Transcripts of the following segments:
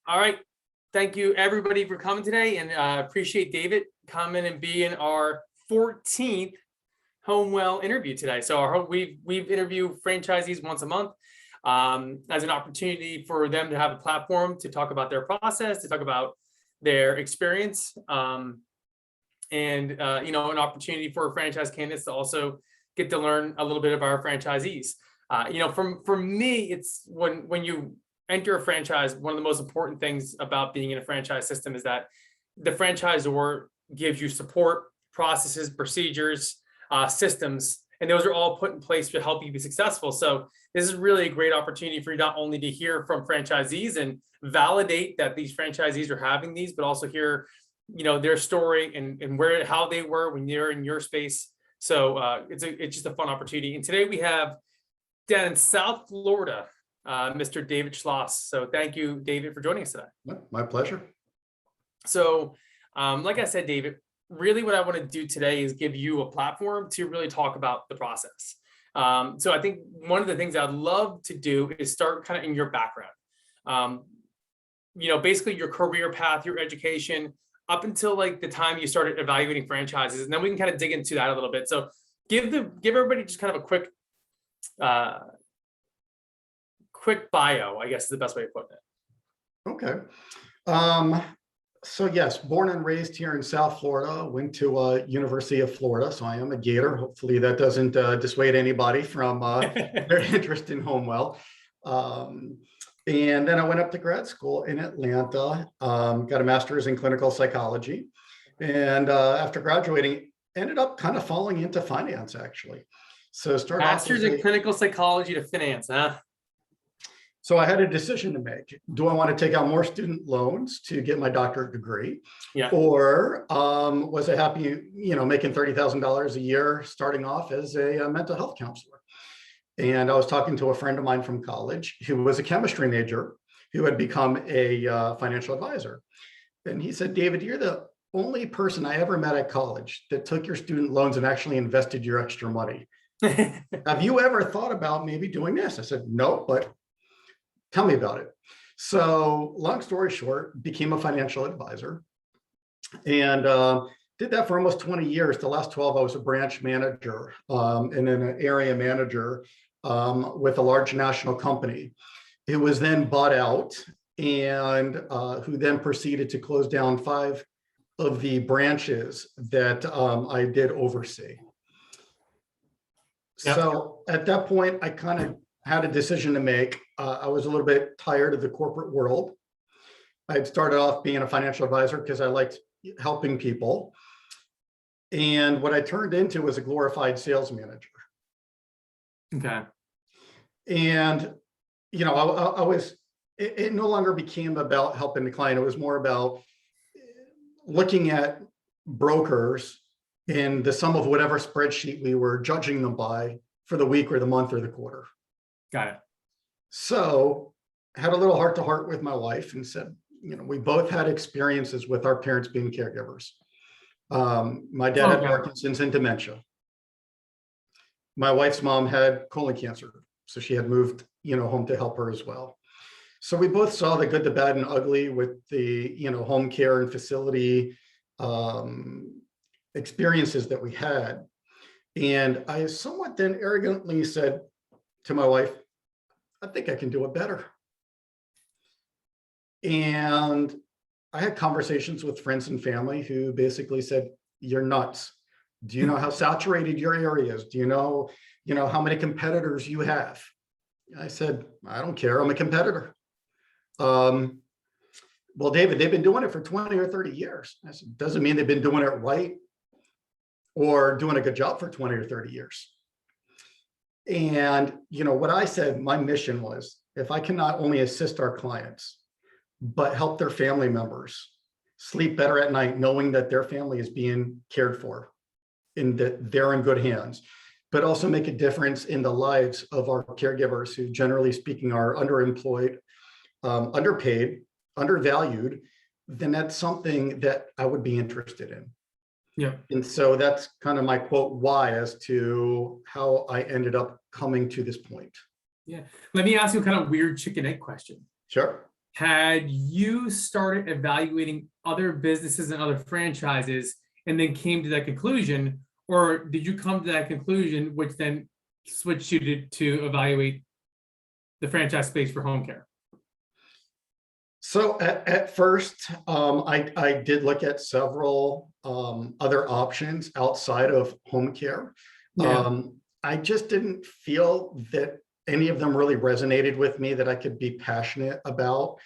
All right. Thank you, everybody, for coming today, and appreciate David coming and being our 14th HomeWell interview today. So we've interviewed franchisees once a month as an opportunity for them to have a platform to talk about their process, to talk about their experience, and an opportunity for franchise candidates to also get to learn a little bit of our franchisees. For me, it's when you enter a franchise, one of the most important things about being in a franchise system is that the franchisor gives you support, processes, procedures, systems, and those are all put in place to help you be successful. So this is really a great opportunity for you not only to hear from franchisees and validate that these franchisees are having these, but also hear, their story and how they were when you're in your space. So it's just a fun opportunity. And today we have down in South Florida, Mr. David Schloss. So thank you, David, for joining us today. My pleasure. So like I said, David, really what I want to do today is give you a platform to really talk about the process. So I think one of the things I'd love to do is start kind of in your background. Basically your career path, your education, up until like the time you started evaluating franchises, and then we can kind of dig into that a little bit. So give everybody just kind of a quick bio, I guess is the best way to put it. Okay. So yes, born and raised here in South Florida, went to University of Florida. So I am a Gator. Hopefully that doesn't dissuade anybody from their interest in HomeWell. And then I went up to grad school in Atlanta, got a master's in clinical psychology. And after graduating, ended up kind of falling into finance, actually. So started master's in clinical psychology to finance, huh? So I had a decision to make. Do I want to take out more student loans to get my doctorate degree? Yeah. Or was I happy, making $30,000 a year starting off as a mental health counselor? And I was talking to a friend of mine from college who was a chemistry major who had become a financial advisor. And he said, David, you're the only person I ever met at college that took your student loans and actually invested your extra money. Have you ever thought about maybe doing this? I said, no, but tell me about it. So long story short, became a financial advisor and did that for almost 20 years. The last 12, I was a branch manager and then an area manager with a large national company. It was then bought out and who then proceeded to close down 5 of the branches that I did oversee. Yep. So at that point, I kind of had a decision to make. I was a little bit tired of the corporate world. I had started off being a financial advisor because I liked helping people. And what I turned into was a glorified sales manager. Okay. And, it no longer became about helping the client. It was more about looking at brokers and the sum of whatever spreadsheet we were judging them by for the week or the month or the quarter. Got it. So I had a little heart to heart with my wife and said, we both had experiences with our parents being caregivers. My dad had Parkinson's and dementia. My wife's mom had colon cancer, so she had moved, home to help her as well. So we both saw the good, the bad, and ugly with the, home care and facility experiences that we had. And I somewhat then arrogantly said to my wife, I think I can do it better. And I had conversations with friends and family who basically said, you're nuts. Do you know how saturated your area is? Do you know how many competitors you have? I said, I don't care. I'm a competitor. Well, David, they've been doing it for 20 or 30 years. I said, doesn't mean they've been doing it right or doing a good job for 20 or 30 years. And, what I said, my mission was, if I can not only assist our clients, but help their family members sleep better at night, knowing that their family is being cared for and that they're in good hands, but also make a difference in the lives of our caregivers who, generally speaking, are underemployed, underpaid, undervalued, then that's something that I would be interested in. Yeah. And so that's kind of my quote why as to how I ended up coming to this point. Yeah. Let me ask you a kind of weird chicken egg question. Sure. had you started evaluating other businesses and other franchises and then came to that conclusion, or did you come to that conclusion, which then switched you to evaluate the franchise space for home care? So at first, I did look at several other options outside of home care. Yeah. I just didn't feel that any of them really resonated with me that I could be passionate about.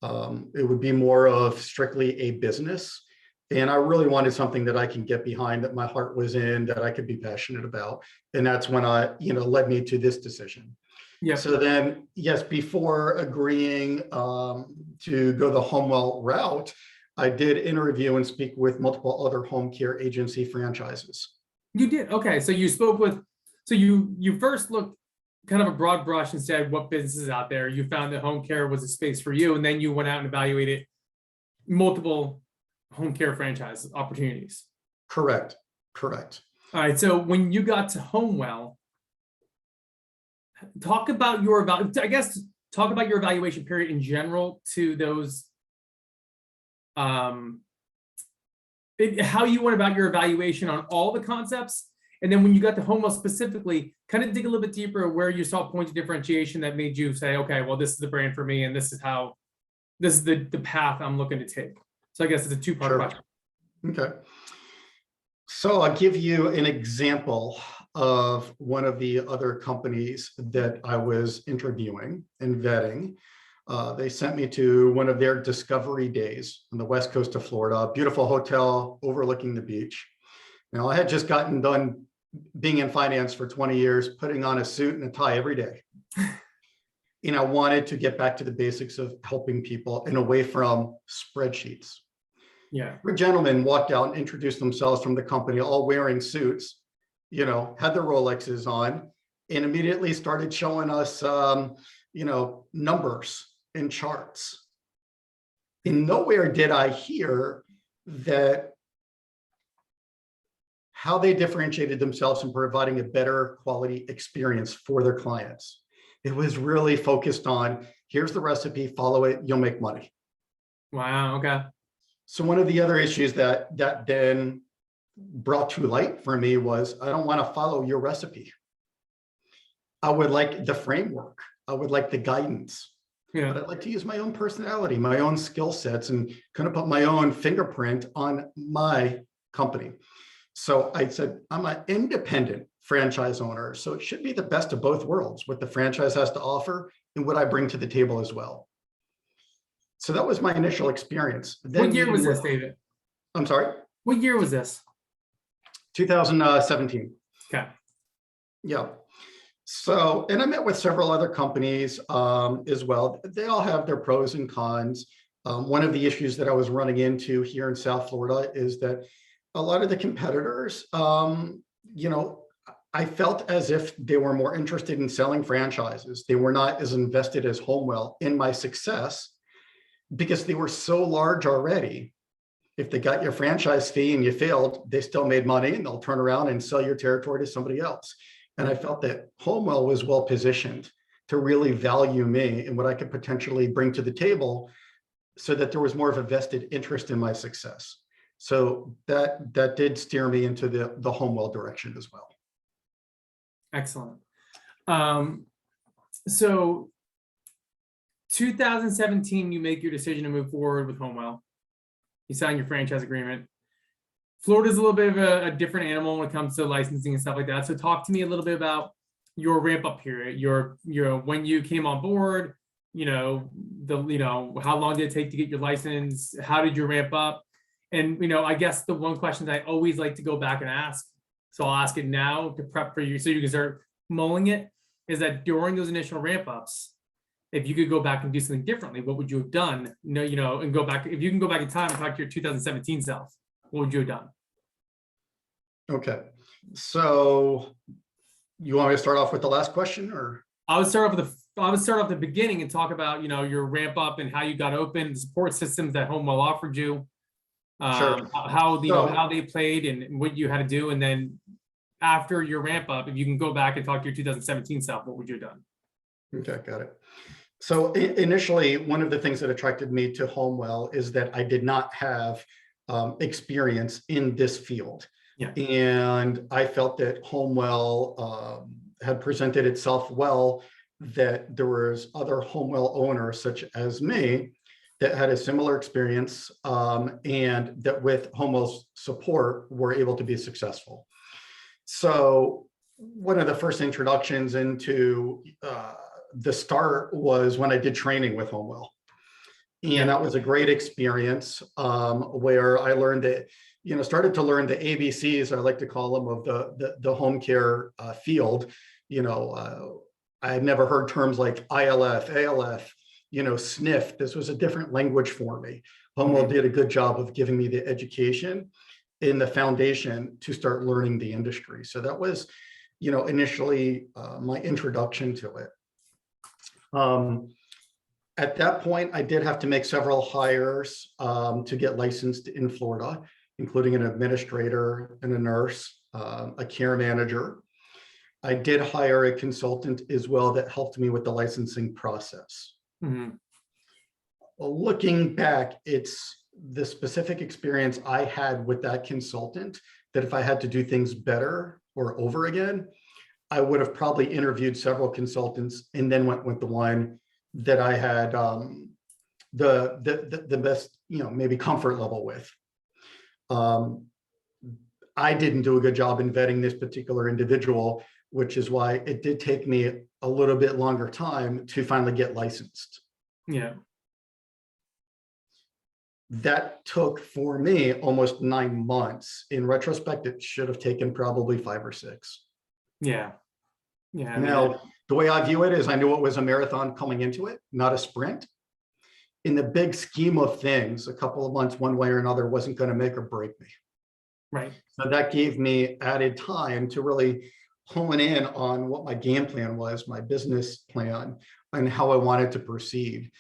It would be more of strictly a business. And I really wanted something that I can get behind, that my heart was in, that I could be passionate about. And that's when led me to this decision. Yeah. So then, yes, before agreeing to go the HomeWell route, I did interview and speak with multiple other home care agency franchises. You did. Okay. So you spoke with, so you first looked kind of a broad brush and said what businesses out there. You found that home care was a space for you, and then you went out and evaluated multiple home care franchise opportunities. Correct. All right. So when you got to HomeWell, talk about your evaluation period in general to those, how you went about your evaluation on all the concepts. And then when you got to HomeWell specifically, kind of dig a little bit deeper where you saw points of differentiation that made you say, okay, well, this is the brand for me, and this is the path I'm looking to take. So I guess it's a two-part question. Okay. So I'll give you an example of one of the other companies that I was interviewing and vetting. They sent me to one of their discovery days on the west coast of Florida, beautiful hotel overlooking the beach. Now, I had just gotten done being in finance for 20 years, putting on a suit and a tie every day. I wanted to get back to the basics of helping people and away from spreadsheets. Yeah. A gentleman walked out and introduced themselves from the company, all wearing suits, had their Rolexes on, and immediately started showing us, numbers and charts. And nowhere did I hear that how they differentiated themselves in providing a better quality experience for their clients. It was really focused on, here's the recipe, follow it, you'll make money. Wow. Okay. So one of the other issues that then brought to light for me was, I don't want to follow your recipe. I would like the framework. I would like the guidance. Yeah. But I'd like to use my own personality, my own skill sets, and kind of put my own fingerprint on my company. So I said, I'm an independent franchise owner, so it should be the best of both worlds, what the franchise has to offer and what I bring to the table as well. So that was my initial experience. What year was this, David? I'm sorry? What year was this? 2017. Okay. Yeah. So, and I met with several other companies as well. They all have their pros and cons. One of the issues that I was running into here in South Florida is that a lot of the competitors, I felt as if they were more interested in selling franchises. They were not as invested as HomeWell in my success because they were so large already. If they got your franchise fee and you failed, they still made money and they'll turn around and sell your territory to somebody else. And I felt that HomeWell was well positioned to really value me and what I could potentially bring to the table so that there was more of a vested interest in my success. So that did steer me into the HomeWell direction as well. Excellent. So 2017, you make your decision to move forward with HomeWell. You sign your franchise agreement. Florida's a little bit of a different animal when it comes to licensing and stuff like that. So talk to me a little bit about your ramp up period, your when you came on board, how long did it take to get your license? How did you ramp up? And, I guess the one question that I always like to go back and ask, so I'll ask it now to prep for you so you can start mulling it, is that during those initial ramp ups, if you could go back and do something differently, what would you have done? And go back, if you can go back in time and talk to your 2017 self, what would you have done? Okay. So you want me to start off with the last question, or? I would start off the beginning and talk about, your ramp up and how you got open, the support systems that HomeWell offered you. Sure. How they played and what you had to do. And then after your ramp up, if you can go back and talk to your 2017 self, what would you have done? Okay, got it. So initially, one of the things that attracted me to HomeWell is that I did not have experience in this field. Yeah. And I felt that HomeWell had presented itself well, that there was other HomeWell owners such as me that had a similar experience, and that with HomeWell's support were able to be successful. So one of the first introductions into the start was when I did training with HomeWell. And that was a great experience, where I learned that, started to learn the ABCs, I like to call them, of the home care field. I had never heard terms like ILF, ALF, SNF. This was a different language for me. HomeWell did a good job of giving me the education in the foundation to start learning the industry. So that was, initially my introduction to it. At that point, I did have to make several hires to get licensed in Florida, including an administrator and a nurse, a care manager. I did hire a consultant as well that helped me with the licensing process. Mm-hmm. Well, looking back, it's the specific experience I had with that consultant that if I had to do things better or over again, I would have probably interviewed several consultants and then went with the one that I had the best, maybe comfort level with. I didn't do a good job in vetting this particular individual, which is why it did take me a little bit longer time to finally get licensed. Yeah. That took for me almost 9 months. In retrospect, it should have taken probably 5 or 6. Yeah. Yeah. Now, the way I view it is I knew it was a marathon coming into it, not a sprint. In the big scheme of things, a couple of months, one way or another, wasn't going to make or break me. Right. So that gave me added time to really hone in on what my game plan was, my business plan, and how I wanted to proceed.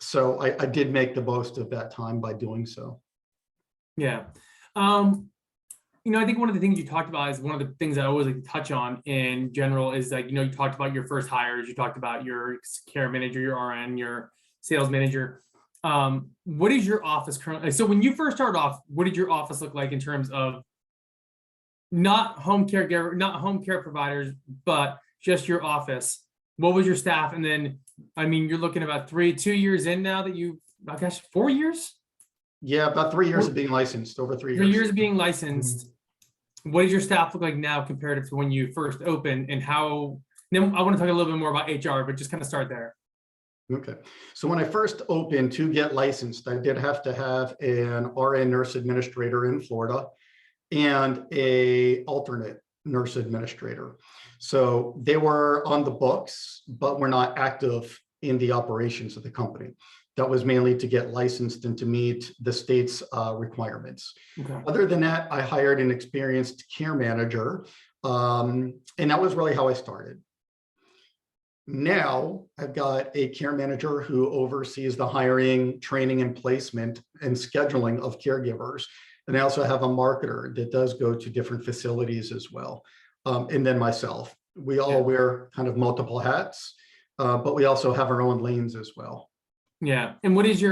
So I did make the most of that time by doing so. Yeah. I think one of the things you talked about is one of the things I always like to touch on in general is like, you talked about your first hires, you talked about your care manager, your RN, your sales manager. What is your office currently? So when you first started off, what did your office look like in terms of not home care providers, but just your office? What was your staff? And then, you're looking about 2 years in now that 4 years? Yeah, about 3 years of being licensed, over 3 years. 3 years of being licensed. Mm-hmm. What does your staff look like now compared to when you first opened, and how? Then I want to talk a little bit more about HR, but just kind of start there. Okay. So when I first opened to get licensed, I did have to have an RN nurse administrator in Florida and a alternate nurse administrator. So they were on the books, but were not active in the operations of the company. That was mainly to get licensed and to meet the state's requirements. Okay. Other than that, I hired an experienced care manager, and that was really how I started. Now I've got a care manager who oversees the hiring, training, and placement and scheduling of caregivers. And I also have a marketer that does go to different facilities as well. And then myself. We all wear kind of multiple hats, but we also have our own lanes as well. Yeah. And what was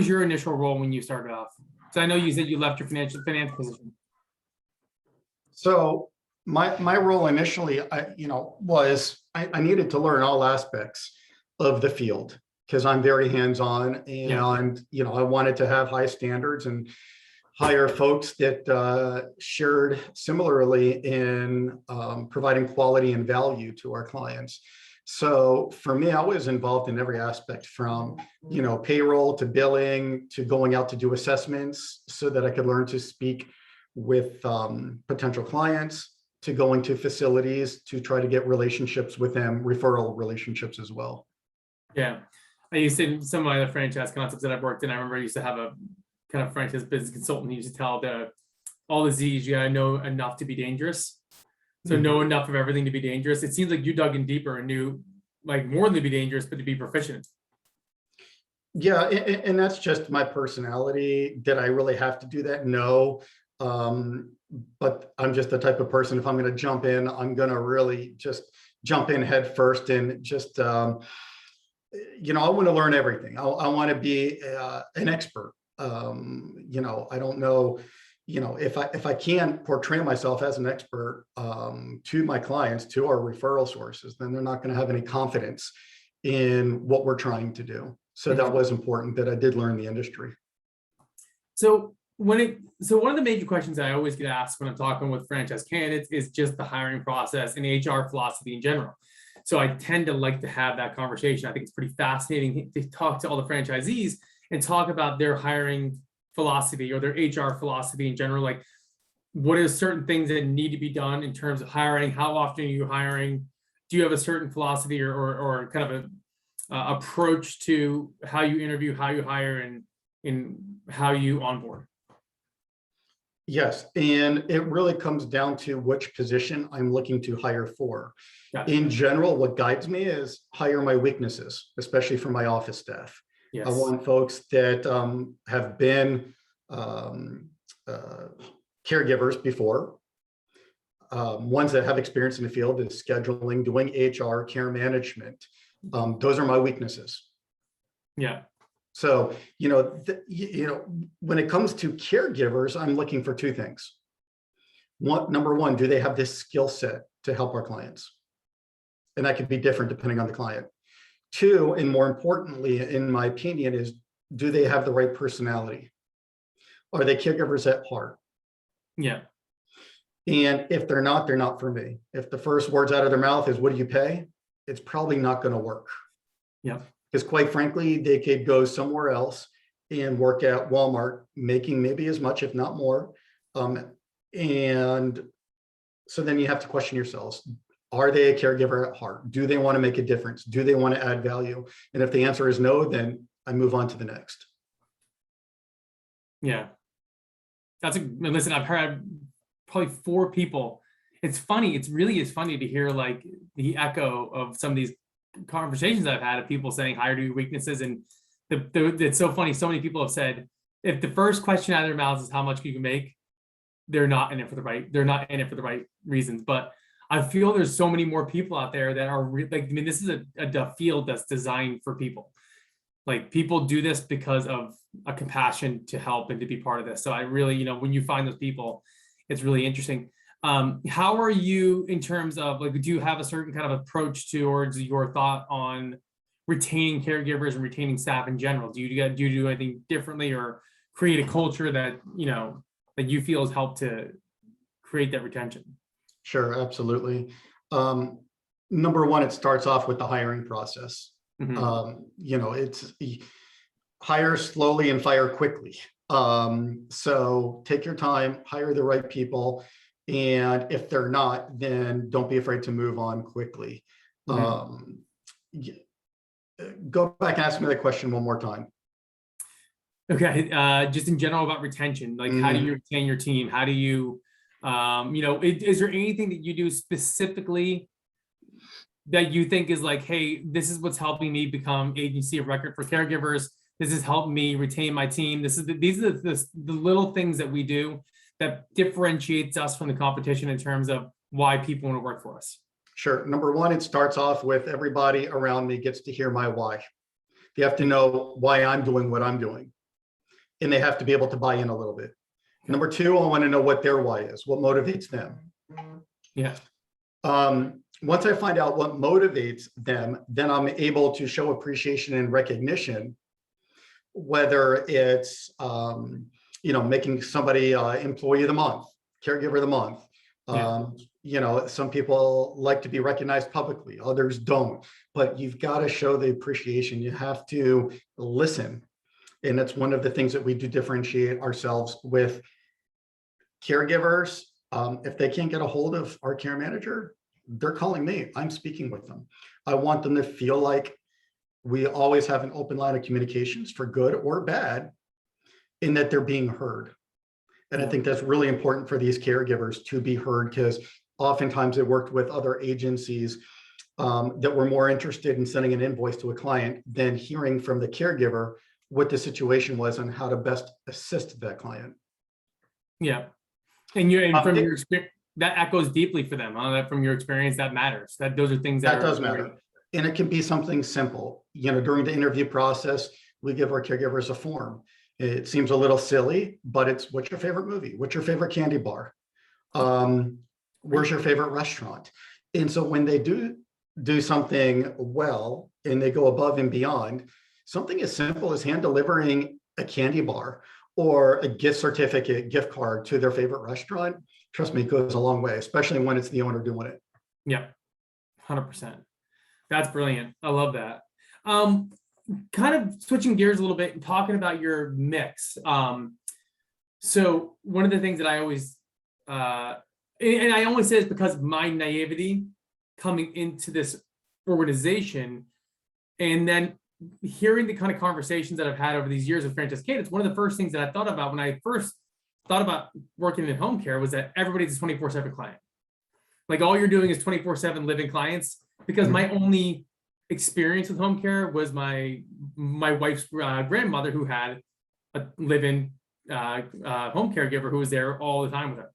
your initial role when you started off? So I know you said you left your finance position. So my role initially, was I needed to learn all aspects of the field because I'm very hands-on, and I wanted to have high standards and hire folks that shared similarly in providing quality and value to our clients. So for me, I was involved in every aspect from, payroll to billing to going out to do assessments so that I could learn to speak with potential clients, to going to facilities to try to get relationships with them, referral relationships as well. Yeah. I used to, some of my other franchise concepts that I've worked in, I remember I used to have a kind of franchise business consultant who used to tell all the Z's, you gotta know enough to be dangerous. So know enough of everything to be dangerous. It seems like you dug in deeper and knew like more than to be dangerous, but to be proficient. Yeah, and that's just my personality. Did I really have to do that? No. But I'm just the type of person, if I'm going to jump in, I'm going to really just, jump in head first and just, I want to learn everything. I want to be an expert. I don't know, if I can't portray myself as an expert to my clients, to our referral sources, then they're not going to have any confidence in what we're trying to do. So that was important that I did learn the industry. So one of the major questions I always get asked when I'm talking with franchise candidates is just the hiring process and HR philosophy in general. So I tend to like to have that conversation. I think it's pretty fascinating to talk to all the franchisees and talk about their hiring philosophy or their HR philosophy in general. Like, what are certain things that need to be done in terms of hiring? How often are you hiring? Do you have a certain philosophy or kind of a approach to how you interview, how you hire, and how you onboard? Yes, and it really comes down to which position I'm looking to hire for. Gotcha. In general, what guides me is hire my weaknesses, especially for my office staff. Yes. I want folks that have been caregivers before, ones that have experience in the field of scheduling, doing HR, care management. Those are my weaknesses. Yeah. So, when it comes to caregivers, I'm looking for two things. Number one, do they have this skill set to help our clients? And that could be different depending on the client. Two, and more importantly, in my opinion, is do they have the right personality? Are they caregivers at heart? Yeah. And if they're not for me. If the first words out of their mouth is, what do you pay? It's probably not going to work. Yeah. Because quite frankly, they could go somewhere else and work at Walmart, making maybe as much, if not more. And so then you have to question yourselves, are they a caregiver at heart? Do they want to make a difference? Do they want to add value? And if the answer is no, then I move on to the next. Yeah. Listen, I've heard probably 4 people. It's funny. It really is funny to hear like the echo of some of these conversations I've had of people saying hire to your weaknesses. And it's so funny. So many people have said, if the first question out of their mouths is how much you can make, they're not in it for the right reasons. But I feel there's so many more people out there that are this is a field that's designed for people. Like, people do this because of a compassion to help and to be part of this. So I really, when you find those people, it's really interesting. How are you in terms of do you have a certain kind of approach towards your thought on retaining caregivers and retaining staff in general? Do you do anything differently or create a culture that, that you feel has helped to create that retention? Sure, absolutely. Number one, it starts off with the hiring process. Mm-hmm. It's hire slowly and fire quickly. So take your time, hire the right people. And if they're not, then don't be afraid to move on quickly. Mm-hmm. Go back and ask me the question one more time. Okay. Just in general about retention, how do you retain your team? How do you, is there anything that you do specifically that you think is like, hey, this is what's helping me become agency of record for caregivers. This has helped me retain my team. These are the little things that we do that differentiates us from the competition in terms of why people want to work for us. Sure. Number one, it starts off with everybody around me gets to hear my why. They have to know why I'm doing what I'm doing. And they have to be able to buy in a little bit. Number two, I want to know what their why is, what motivates them. Yeah. Once I find out what motivates them, then I'm able to show appreciation and recognition, whether it's, making somebody employee of the month, caregiver of the month. Some people like to be recognized publicly, others don't, but you've got to show the appreciation. You have to listen. And that's one of the things that we do differentiate ourselves with caregivers. If they can't get a hold of our care manager, they're calling me. I'm speaking with them. I want them to feel like we always have an open line of communications for good or bad, in that they're being heard. And I think that's really important for these caregivers to be heard, because oftentimes they worked with other agencies that were more interested in sending an invoice to a client than hearing from the caregiver what the situation was and how to best assist that client. Yeah. And from your experience, that echoes deeply for them. That from your experience, that matters. That those are things That does matter. And it can be something simple. During the interview process, we give our caregivers a form. It seems a little silly, but it's, what's your favorite movie? What's your favorite candy bar? Where's your favorite restaurant? And so when they do something well and they go above and beyond, something as simple as hand delivering a candy bar or a gift certificate, gift card to their favorite restaurant, trust me, it goes a long way, especially when it's the owner doing it. Yeah, 100%. That's brilliant. I love that. Kind of switching gears a little bit and talking about your mix. So one of the things that I always, and I only say this because of my naivety coming into this organization, and then hearing the kind of conversations that I've had over these years with franchise candidates, one of the first things that I thought about when I first thought about working in home care was that everybody's a 24/7 client. Like all you're doing is 24/7 living clients, because my only experience with home care was my wife's grandmother, who had a live-in home caregiver who was there all the time with her.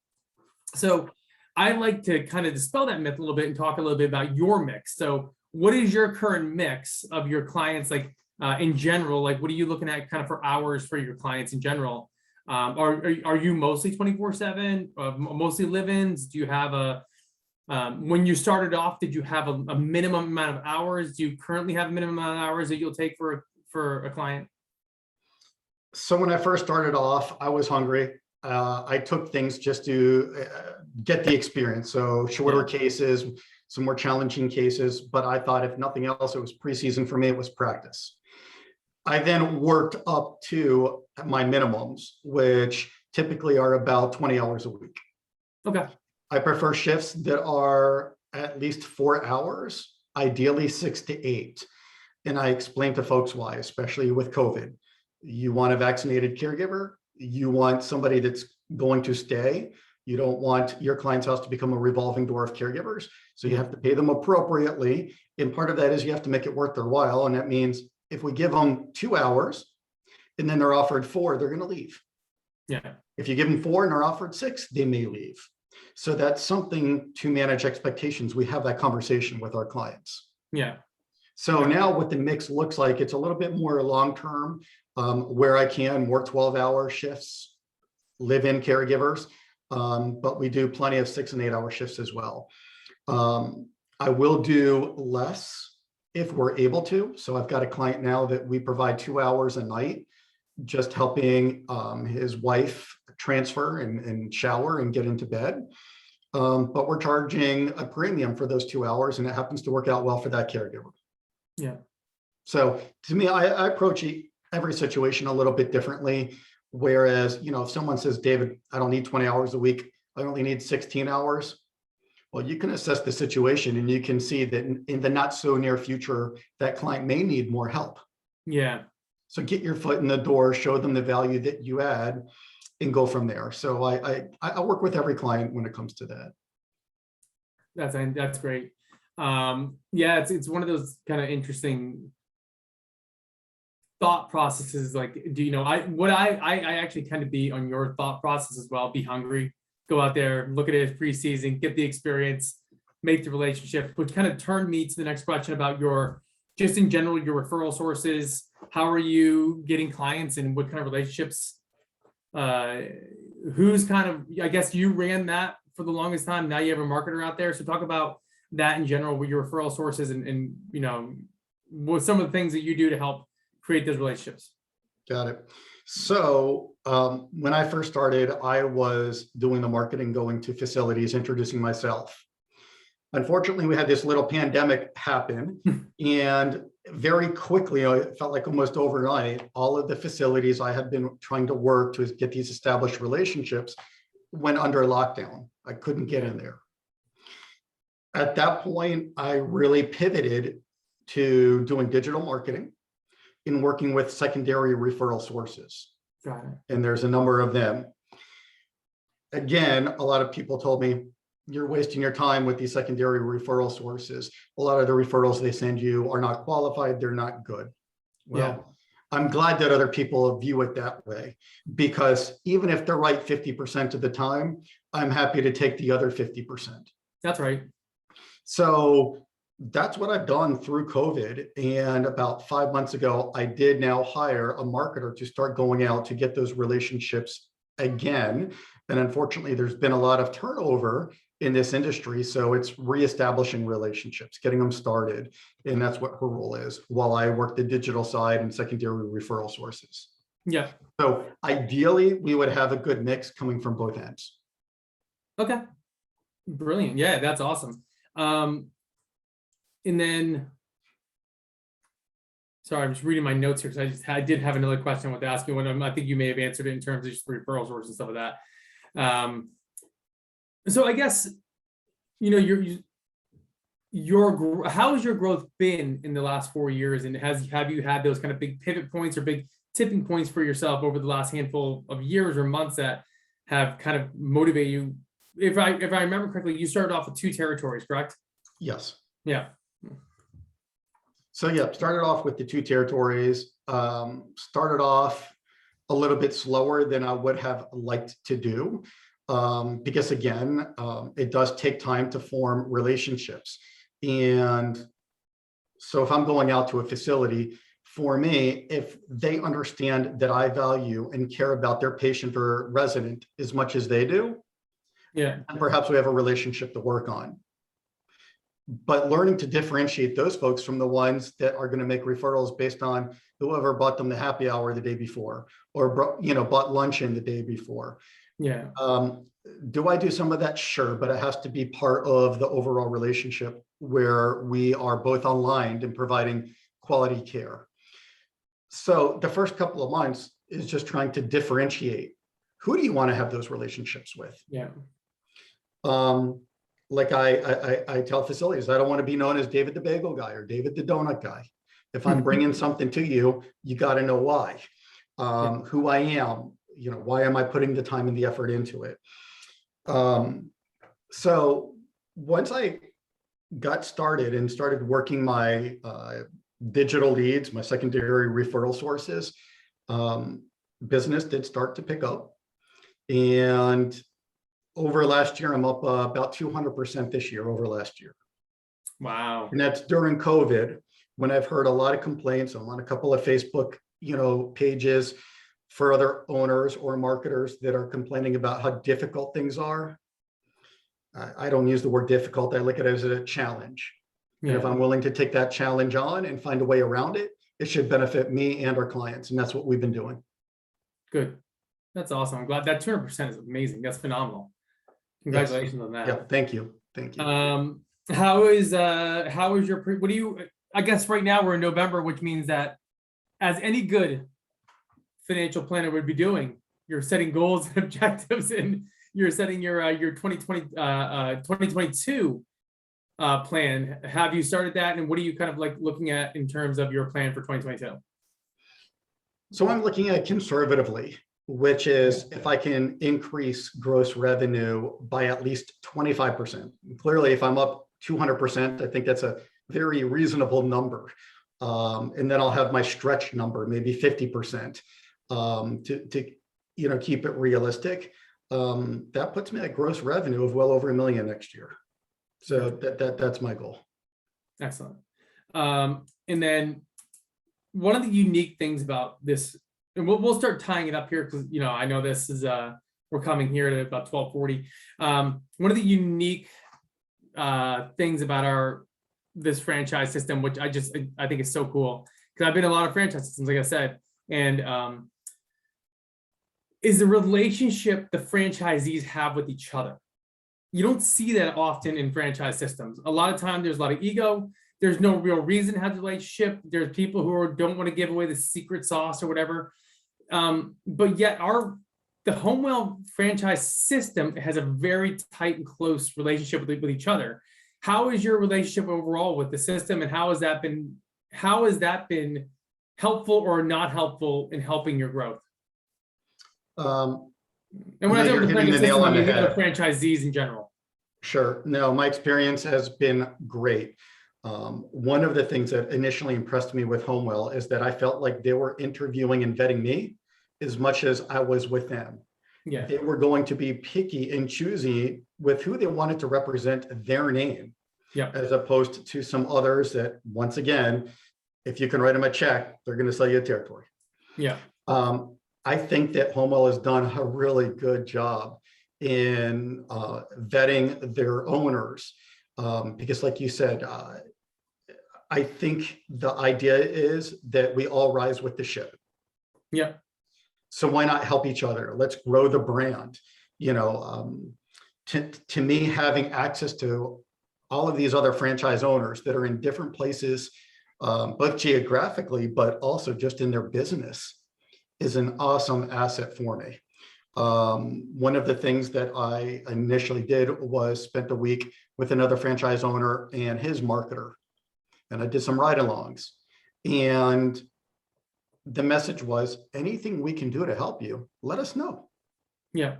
So I like to kind of dispel that myth a little bit and talk a little bit about your mix. So what is your current mix of your clients, like in general? Like what are you looking at kind of for hours for your clients in general? Are you mostly 24/7, mostly live-ins? Do you have when you started off, did you have a minimum amount of hours? Do you currently have a minimum amount of hours that you'll take for a client? So when I first started off, I was hungry. I took things just to get the experience. So shorter cases, some more challenging cases, but I thought if nothing else, it was preseason for me, it was practice. I then worked up to my minimums, which typically are about 20 hours a week. Okay. I prefer shifts that are at least 4 hours, ideally 6 to 8. And I explain to folks why, especially with COVID. You want a vaccinated caregiver. You want somebody that's going to stay. You don't want your client's house to become a revolving door of caregivers. So you have to pay them appropriately. And part of that is you have to make it worth their while. And that means if we give them 2 hours and then they're offered 4, they're going to leave. Yeah. If you give them 4 and they're offered 6, they may leave. So that's something to manage expectations. We have that conversation with our clients. Yeah. So now what the mix looks like, it's a little bit more long-term, where I can work 12-hour shifts, live-in caregivers, but we do plenty of 6 and 8 hour shifts as well. I will do less if we're able to. So I've got a client now that we provide 2 hours a night, just helping his wife transfer and shower and get into bed. But we're charging a premium for those 2 hours, and it happens to work out well for that caregiver. Yeah. So to me, I approach every situation a little bit differently. Whereas, if someone says, David, I don't need 20 hours a week, I only need 16 hours. Well, you can assess the situation and you can see that in the not so near future, that client may need more help. Yeah. So get your foot in the door, show them the value that you add, and go from there. So I work with every client when it comes to that. That's great. Yeah, it's one of those kind of interesting thought processes. Like, I actually tend to be on your thought process as well. Be hungry, go out there, look at it as preseason, get the experience, make the relationship, which kind of turned me to the next question about just in general, your referral sources. How are you getting clients and what kind of relationships? Who's kind of, I guess you ran that for the longest time. Now you have a marketer out there. So talk about that in general with your referral sources and what some of the things that you do to help create those relationships. Got it. So when I first started, I was doing the marketing, going to facilities, introducing myself. Unfortunately, we had this little pandemic happen, and very quickly, it felt like almost overnight, all of the facilities I had been trying to work to get these established relationships went under lockdown. I couldn't get in there. At that point, I really pivoted to doing digital marketing and working with secondary referral sources. Got it. And there's a number of them. Again, a lot of people told me, you're wasting your time with these secondary referral sources. A lot of the referrals they send you are not qualified, they're not good. Well, I'm glad that other people view it that way, because even if they're right 50% of the time, I'm happy to take the other 50%. That's right. So that's what I've done through COVID. And about 5 months ago, I did now hire a marketer to start going out to get those relationships again. And unfortunately, there's been a lot of turnover in this industry. So it's reestablishing relationships, getting them started. And that's what her role is, while I work the digital side and secondary referral sources. Yeah. So ideally, we would have a good mix coming from both ends. Okay. Brilliant. Yeah, that's awesome. And then, sorry, I'm just reading my notes here because I did have another question I want to ask you. I think you may have answered it in terms of just referral sources and stuff like that. So I guess, how has your growth been in the last 4 years, and have you had those kind of big pivot points or big tipping points for yourself over the last handful of years or months that have kind of motivated you? If I remember correctly, you started off with 2 territories, correct? Yes. Yeah. So yeah, started off with the 2 territories, started off a little bit slower than I would have liked to do. Because again, it does take time to form relationships. And so if I'm going out to a facility, for me, if they understand that I value and care about their patient or resident as much as they do, yeah, and perhaps we have a relationship to work on. But learning to differentiate those folks from the ones that are going to make referrals based on whoever bought them the happy hour the day before, or bought lunch in the day before. Yeah. Do I do some of that? Sure, but it has to be part of the overall relationship where we are both aligned in providing quality care. So the first couple of months is just trying to differentiate. Who do you want to have those relationships with? Yeah. Like I tell facilities, I don't want to be known as David the Bagel Guy or David the Donut Guy. If I'm bringing something to you, you got to know why, who I am, why am I putting the time and the effort into it? So once I got started and started working my digital leads, my secondary referral sources, business did start to pick up. And over last year, I'm up about 200% this year over last year. Wow. And that's during COVID, when I've heard a lot of complaints. I'm on a couple of Facebook, pages for other owners or marketers that are complaining about how difficult things are. I don't use the word difficult. I look at it as a challenge. Yeah. And if I'm willing to take that challenge on and find a way around it, it should benefit me and our clients. And that's what we've been doing. Good. That's awesome. I'm glad that 200% is amazing. That's phenomenal. Congratulations on that. Yeah, thank you. Thank you. How is your, I guess right now we're in November, which means that as any good financial planner would be doing, you're setting goals and objectives, and you're setting your 2022 plan. Have you started that? And what are you kind of like looking at in terms of your plan for 2022? So I'm looking at conservatively, which is if I can increase gross revenue by at least 25%. Clearly, if I'm up 200%, I think that's a very reasonable number. And then I'll have my stretch number, maybe 50%, to keep it realistic. That puts me at gross revenue of well over $1 million next year. So that's my goal. Excellent. And then one of the unique things about this, and we'll start tying it up here because I know this is we're coming here at about 12:40. One of the unique things about this franchise system, which I think is so cool, because I've been in a lot of franchise systems, like I said, and is the relationship the franchisees have with each other. You don't see that often in franchise systems. A lot of time there's a lot of ego. There's no real reason to have the relationship. There's people who don't want to give away the secret sauce or whatever. But yet the HomeWell franchise system has a very tight and close relationship with each other. How is your relationship overall with the system, and how has that been helpful or not helpful in helping your growth? And when I say the franchise system, I mean the franchisees in general. Sure. No, my experience has been great. One of the things that initially impressed me with HomeWell is that I felt like they were interviewing and vetting me as much as I was with them. Yeah. They were going to be picky and choosy with who they wanted to represent their name, Yeah. as opposed to some others that, once again, if you can write them a check, they're going to sell you a territory. Yeah. I think that HomeWell has done a really good job in vetting their owners, because like you said, I think the idea is that we all rise with the ship. Yeah. So why not help each other? Let's grow the brand. To me, having access to all of these other franchise owners that are in different places, both geographically, but also just in their business, is an awesome asset for me. One of the things that I initially did was spent a week with another franchise owner and his marketer, and I did some ride-alongs. And the message was, anything we can do to help you, let us know. Yeah.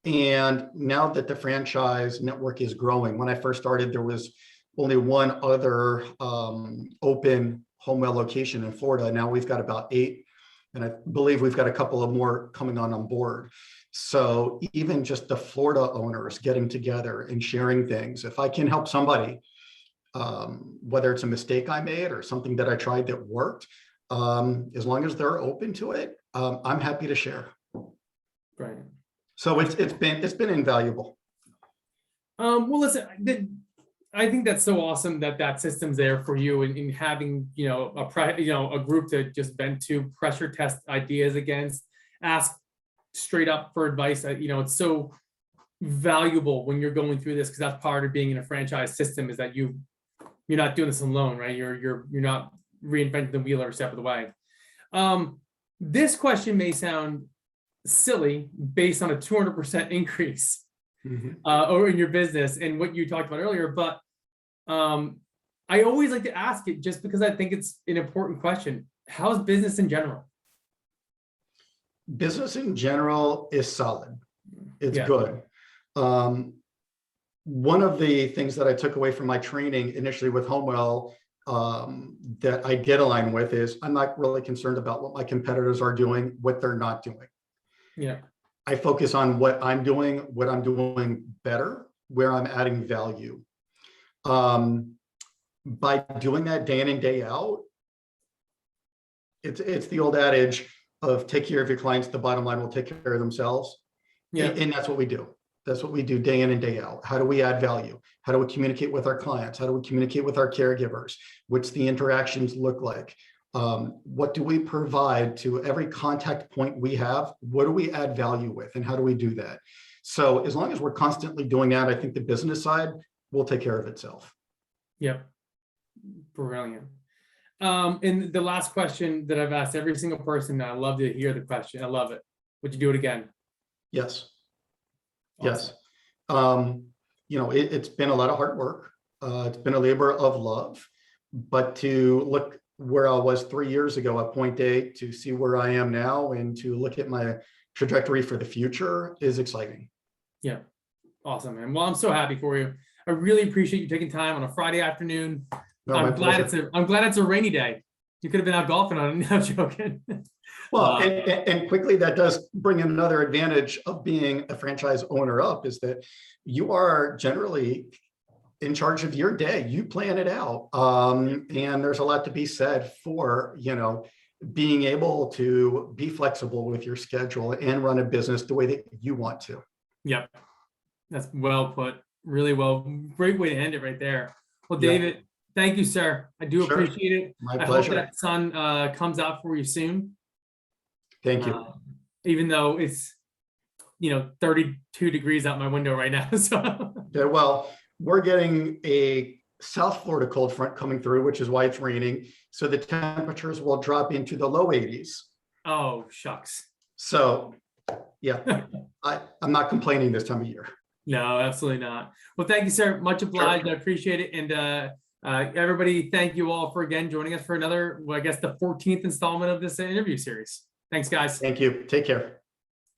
And now that the franchise network is growing, when I first started, there was only one other open HomeWell location in Florida. Now we've got about 8, and I believe we've got a couple of more coming on board. So even just the Florida owners getting together and sharing things, if I can help somebody, whether it's a mistake I made or something that I tried that worked, as long as they're open to it, I'm happy to share. Right. So it's been invaluable. Well, listen, I think that's so awesome that system's there for you, and in having, a group to just vent to, pressure test ideas against, ask straight up for advice. It's so valuable when you're going through this, because that's part of being in a franchise system, is that you're not doing this alone, right? You're not reinventing the wheel every step of the way. This question may sound silly based on a 200% increase over in your business and what you talked about earlier, but I always like to ask it just because I think it's an important question. How's business in general? Business in general is solid. It's Yeah. good. One of the things that I took away from my training initially with HomeWell, that I did align with, is I'm not really concerned about what my competitors are doing, what they're not doing. Yeah. I focus on what I'm doing better, where I'm adding value. By doing that day in and day out, it's the old adage of take care of your clients, the bottom line will take care of themselves. Yeah. And that's what we do. That's what we do day in and day out. How do we add value? How do we communicate with our clients? How do we communicate with our caregivers? What's the interactions look like? What do we provide to every contact point we have? What do we add value with, and how do we do that? So as long as we're constantly doing that, I think the business side will take care of itself. Yep. Brilliant. And the last question that I've asked every single person, I love to hear the question. I love it. Would you do it again? Yes. Awesome. Yes. It's been a lot of hard work. It's been a labor of love, but to look where I was 3 years ago at point A to see where I am now and to look at my trajectory for the future is exciting. Yeah. Awesome, man. Well, I'm so happy for you. I really appreciate you taking time on a Friday afternoon. No, I'm glad it's a rainy day. You could have been out golfing on it. No, joking. Well, and quickly, that does bring another advantage of being a franchise owner up, is that you are generally in charge of your day. You plan it out. And there's a lot to be said for, being able to be flexible with your schedule and run a business the way that you want to. Yep. That's well put. Really well. Great way to end it right there. Well, David, thank you, sir. I do appreciate it. My I pleasure. hope that sun comes out for you soon. Thank you. Even though it's, 32 degrees out my window right now. So. Yeah, well, we're getting a South Florida cold front coming through, which is why it's raining. So the temperatures will drop into the low 80s. Oh, shucks. So, yeah, I'm not complaining this time of year. No, absolutely not. Well, thank you, sir. Much obliged. Sure. I appreciate it. And everybody, thank you all for again joining us for another, the 14th installment of this interview series. Thanks, guys. Thank you. Take care.